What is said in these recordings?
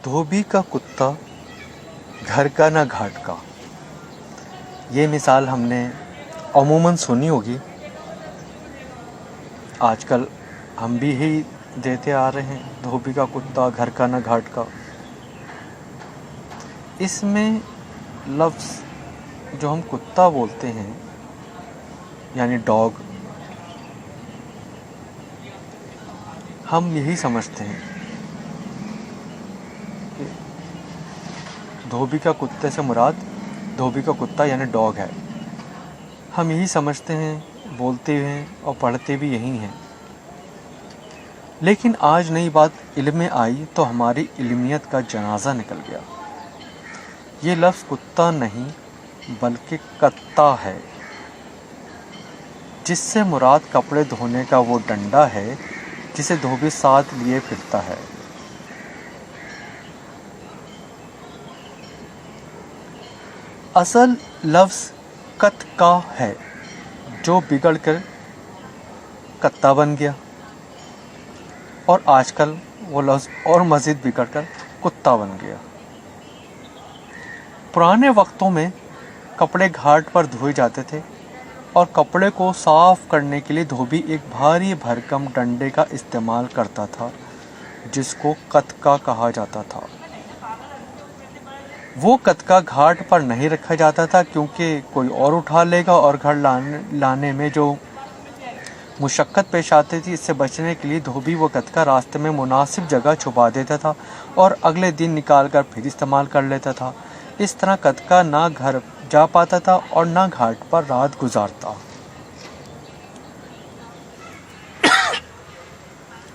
دھوبی کا کتا گھر کا نہ گھاٹ کا. یہ مثال ہم نے عموماً سنی ہوگی. آج کل ہم بھی ہی دیتے آ رہے ہیں دھوبی کا کتا گھر کا نہ گھاٹ کا. اس میں لفظ جو ہم کتا بولتے ہیں یعنی ڈاگ، ہم یہی سمجھتے ہیں کہ دھوبی کا کتے سے مراد دھوبی کا کتا یعنی ڈاگ ہے. ہم یہی سمجھتے ہیں، بولتے ہیں اور پڑھتے بھی یہی ہیں. لیکن آج نئی بات علم میں آئی تو ہماری علمیت کا جنازہ نکل گیا. یہ لفظ کتا نہیں بلکہ کتا ہے، جس سے مراد کپڑے دھونے کا وہ ڈنڈا ہے جسے دھوبی ساتھ لیے پھرتا ہے. اصل لفظ کت کا ہے جو بگڑ کر کتا بن گیا، اور آج کل وہ لفظ اور مزید بگڑ کر کتا بن گیا. پرانے وقتوں میں کپڑے گھاٹ پر دھوئے جاتے تھے اور کپڑے کو صاف کرنے کے لیے دھوبی ایک بھاری بھرکم ڈنڈے کا استعمال کرتا تھا جس کو کتکا کہا جاتا تھا. وہ کتکا گھاٹ پر نہیں رکھا جاتا تھا کیونکہ کوئی اور اٹھا لے گا اور گھر لانے میں جو مشقت پیش آتی تھی، اس سے بچنے کے لیے دھوبی وہ کتکا راستے میں مناسب جگہ چھپا دیتا تھا اور اگلے دن نکال کر پھر استعمال کر لیتا تھا. اس طرح کتکا نہ گھر جا پاتا تھا اور نہ گھاٹ پر رات گزارتا.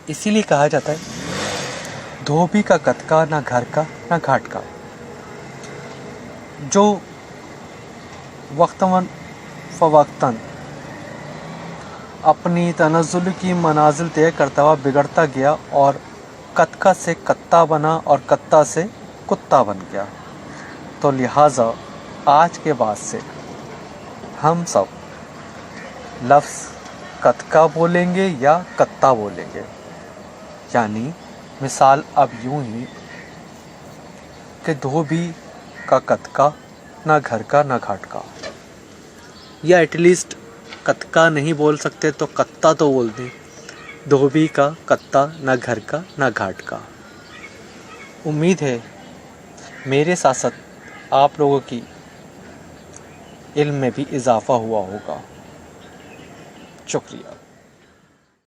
اسی لیے کہا جاتا ہے دھوبی کا کتکا نہ گھر کا نہ گھاٹ کا. جو وقتاً فوقتاً اپنی تنزل کی منازل طے کرتا ہوا بگڑتا گیا اور کتکا سے کتا بنا اور کتا سے کتا بن گیا. تو لہٰذا آج کے بعد سے ہم سب لفظ کتکا بولیں گے یا کتا بولیں گے. یعنی مثال اب یوں ہی کہ دھوبی کا کتکا نہ گھر کا نہ گھاٹ کا، یا ایٹ لیسٹ کتکا نہیں بول سکتے تو کتا تو بول دیں. دھوبی کا کتا نہ گھر کا نہ گھاٹ کا. امید ہے میرے ساتھ ساتھ آپ لوگوں کی علم میں بھی اضافہ ہوا ہوگا. شکریہ.